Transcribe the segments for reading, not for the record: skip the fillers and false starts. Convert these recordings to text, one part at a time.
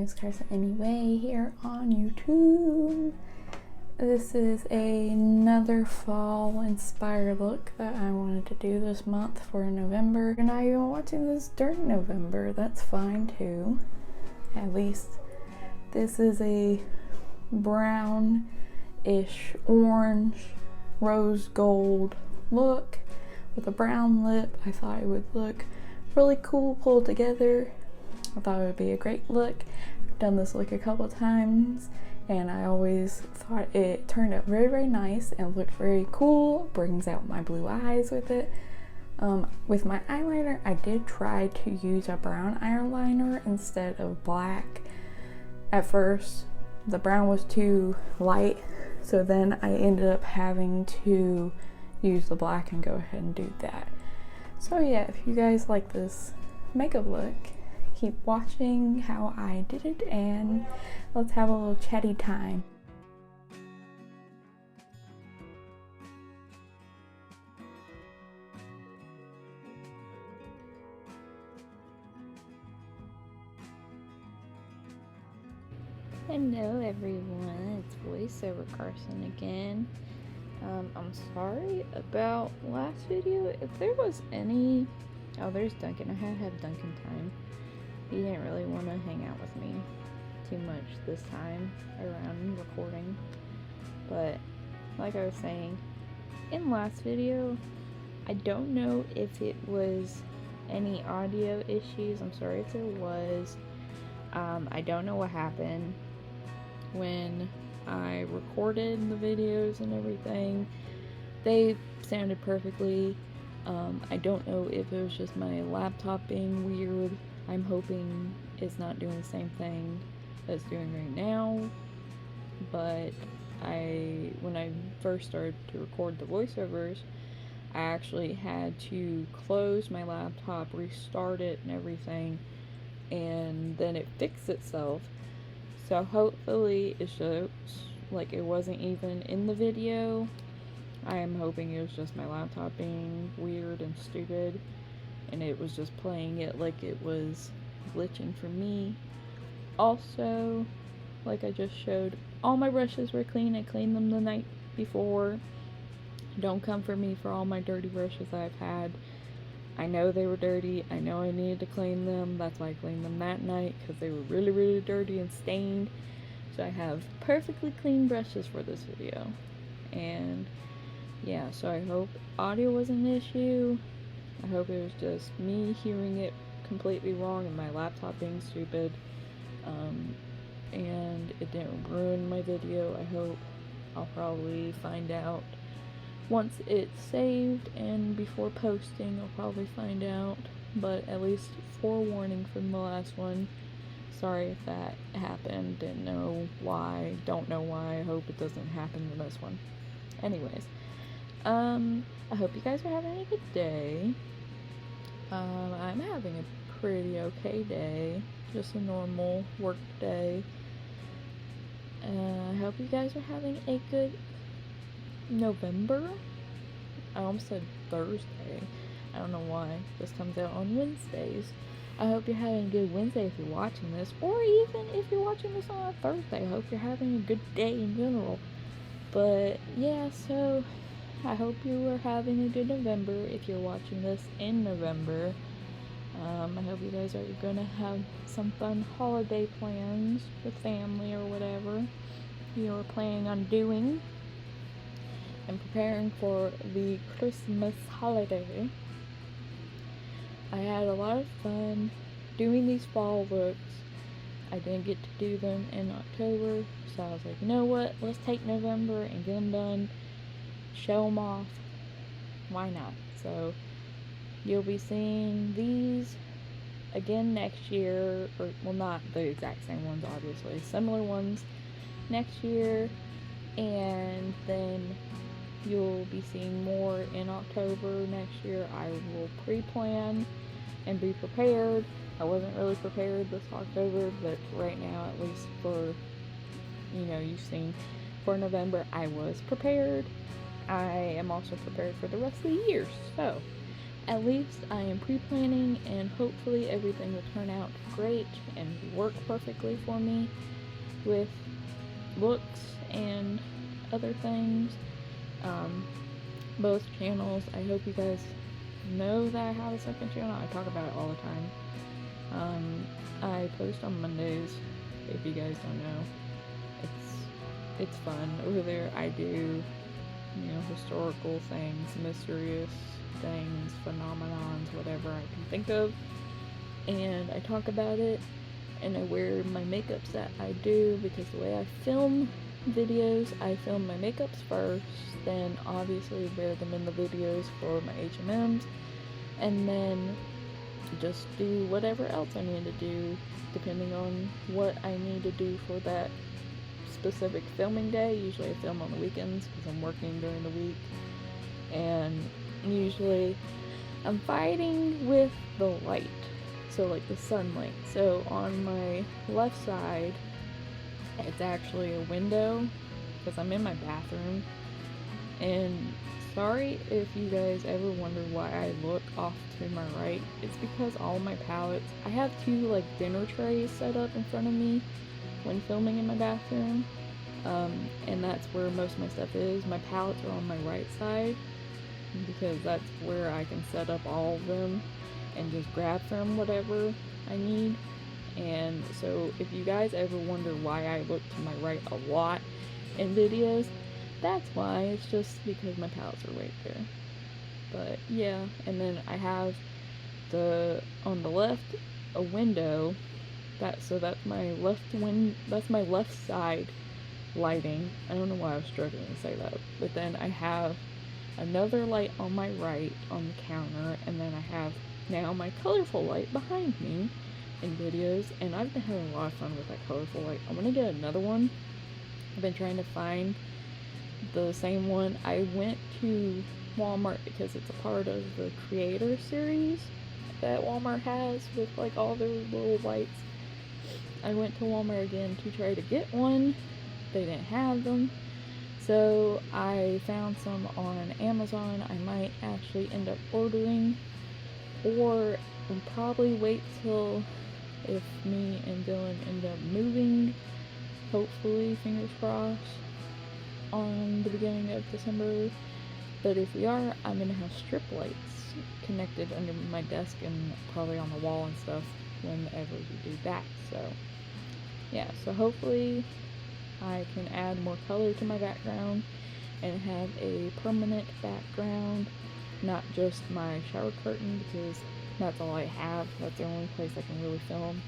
is Carson Anyway here on YouTube. This is another fall inspired look that I wanted to do this month for November. You're not even watching this during November, that's fine too. At least this is a brown-ish orange rose gold look with a brown lip. I thought it would look really cool pulled together. I thought it would be a great look. I've done this look a couple times and I always thought it turned out very, very nice and looked very cool. Brings out my blue eyes with it. With my eyeliner, I did try to use a brown eyeliner instead of black. At first, the brown was too light, so then I ended up having to use the black and go ahead and do that. So yeah, if you guys like this makeup look, keep watching how I did it and let's have a little chatty time. Hello everyone, it's voiceover Carson again. I'm sorry about last video. If there was any... Oh, there's Duncan. I had to have Duncan time. He didn't really want to hang out with me too much this time around recording. But, like I was saying, in last video, I don't know if it was any audio issues. I'm sorry if there was. I don't know what happened when I recorded the videos and everything. They sounded perfectly. I don't know if it was just my laptop being weird. I'm hoping it's not doing the same thing that it's doing right now. But when I first started to record the voiceovers, I actually had to close my laptop, restart it and everything, and then it fixed itself. So hopefully it shows like it wasn't even in the video. I am hoping it was just my laptop being weird and stupid and it was just playing it like it was glitching for me. Also, like I just showed, all my brushes were clean. I cleaned them the night before. Don't come for me for all my dirty brushes I've had. I know they were dirty. I know I needed to clean them. That's why I cleaned them that night, because they were really, really dirty and stained. So I have perfectly clean brushes for this video. And yeah, so I hope audio wasn't an issue. I hope it was just me hearing it completely wrong and my laptop being stupid. And it didn't ruin my video. I hope. I'll probably find out once it's saved, and before posting I'll probably find out, but at least forewarning from the last one. Sorry if that happened, didn't know why, don't know why. I hope it doesn't happen in this one. Anyways, I hope you guys are having a good day. I'm having a pretty okay day, just a normal work day. I hope you guys are having a good November. I almost said Thursday. I don't know why. This comes out on Wednesdays. I hope you're having a good Wednesday if you're watching this, or even if you're watching this on a Thursday. I hope you're having a good day in general. But yeah, so I hope you are having a good November if you're watching this in November. I hope you guys are gonna have some fun holiday plans with family or whatever you're planning on doing. And preparing for the Christmas holiday. I had a lot of fun doing these fall looks. I didn't get to do them in October, so I was like, you know what, let's take November and get them done, show them off, why not? So you'll be seeing these again next year, or well, not the exact same ones obviously, similar ones next year, and then you'll be seeing more in October next year. I will pre-plan and be prepared. I wasn't really prepared this October, but right now, at least for, you've seen, for November, I was prepared. I am also prepared for the rest of the year. So, at least I am pre-planning, and hopefully everything will turn out great and work perfectly for me with looks and other things. Both channels, I hope you guys know that I have a second channel. I talk about it all the time. I post on Mondays, if you guys don't know. It's fun. Over there I do, historical things, mysterious things, phenomenons, whatever I can think of, and I talk about it, and I wear my makeups that I do, because the way I film videos, I film my makeups first, then obviously wear them in the videos for my HMMs, and then just do whatever else I need to do depending on what I need to do for that specific filming day. Usually I film on the weekends because I'm working during the week, and usually I'm fighting with the light, so like the sunlight. So on my left side it's actually a window because I'm in my bathroom, and sorry if you guys ever wonder why I look off to my right. It's because all my palettes, I have two like dinner trays set up in front of me when filming in my bathroom, and that's where most of my stuff is. My palettes are on my right side because that's where I can set up all of them and just grab from whatever I need. And so if you guys ever wonder why I look to my right a lot in videos, that's why. It's just because my palettes are right there. But yeah, and then I have on the left a window, that's my left side lighting. I don't know why I was struggling to say that. But then I have another light on my right on the counter, and then I have now my colorful light behind me in videos, and I've been having a lot of fun with that colorful light. I'm gonna get another one. I've been trying to find the same one. I went to Walmart because it's a part of the creator series that Walmart has with like all their little lights. I went to Walmart again to try to get one. They didn't have them, so I found some on Amazon. I might actually end up ordering, or I'll probably wait till if me and Dylan end up moving, hopefully, fingers crossed, on the beginning of December. But if we are, I'm gonna have strip lights connected under my desk and probably on the wall and stuff whenever we do that. So yeah, so hopefully I can add more color to my background and have a permanent background, not just my shower curtain, because that's all I have. That's the only place I can really film.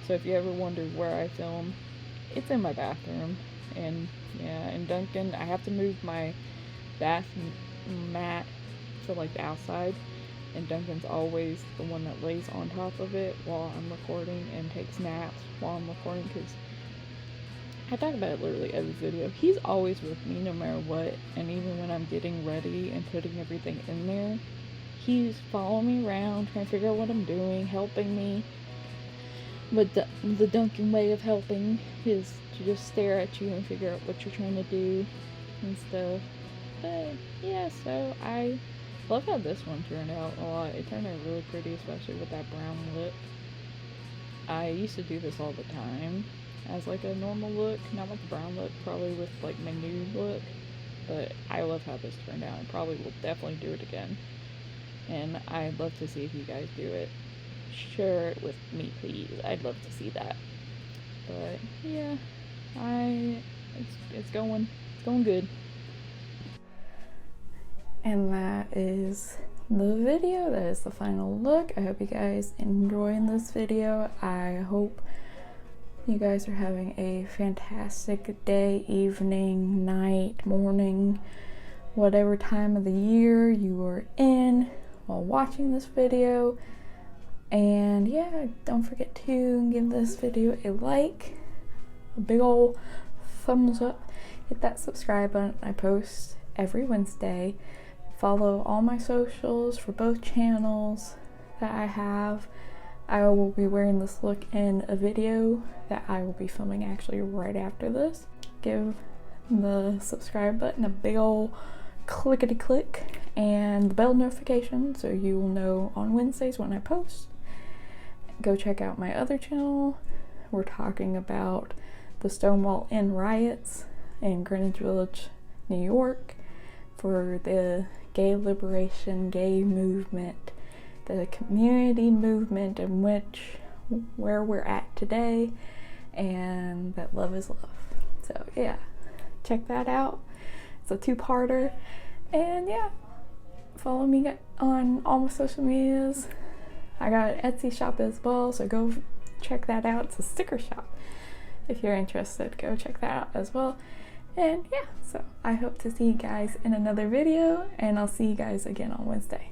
So if you ever wondered where I film, it's in my bathroom. And yeah, in Duncan, I have to move my bath mat to like the outside, and Duncan's always the one that lays on top of it while I'm recording and takes naps while I'm recording, because I talk about it literally every video. He's always with me no matter what, and even when I'm getting ready and putting everything in there, he's following me around, trying to figure out what I'm doing, helping me. But the Duncan way of helping is to just stare at you and figure out what you're trying to do and stuff. But yeah, so I love how this one turned out a lot. It turned out really pretty, especially with that brown lip. I used to do this all the time as like a normal look, not with the brown look, probably with like my nude look. But I love how this turned out. I probably will definitely do it again. And I'd love to see if you guys do it. Share it with me, please. I'd love to see that. But yeah, it's going good. And that is the video. That is the final look. I hope you guys enjoying this video. I hope you guys are having a fantastic day, evening, night, morning, whatever time of the year you are in while watching this video. And yeah, don't forget to give this video a like, a big ol' thumbs up, hit that subscribe button. I post every Wednesday. Follow all my socials for both channels that I have. I will be wearing this look in a video that I will be filming actually right after this. Give the subscribe button a big ol' clickety click and the bell notification so you will know on Wednesdays when I post. Go check out my other channel. We're talking about the Stonewall Inn riots in Greenwich Village, New York, for the gay liberation, gay movement, the community movement in where we're at today, and that love is love. So yeah, check that out. It's a two-parter, and yeah, follow me on all my social medias. I got an Etsy shop as well, so go check that out. It's a sticker shop. If you're interested, go check that out as well. And yeah, so I hope to see you guys in another video, and I'll see you guys again on Wednesday.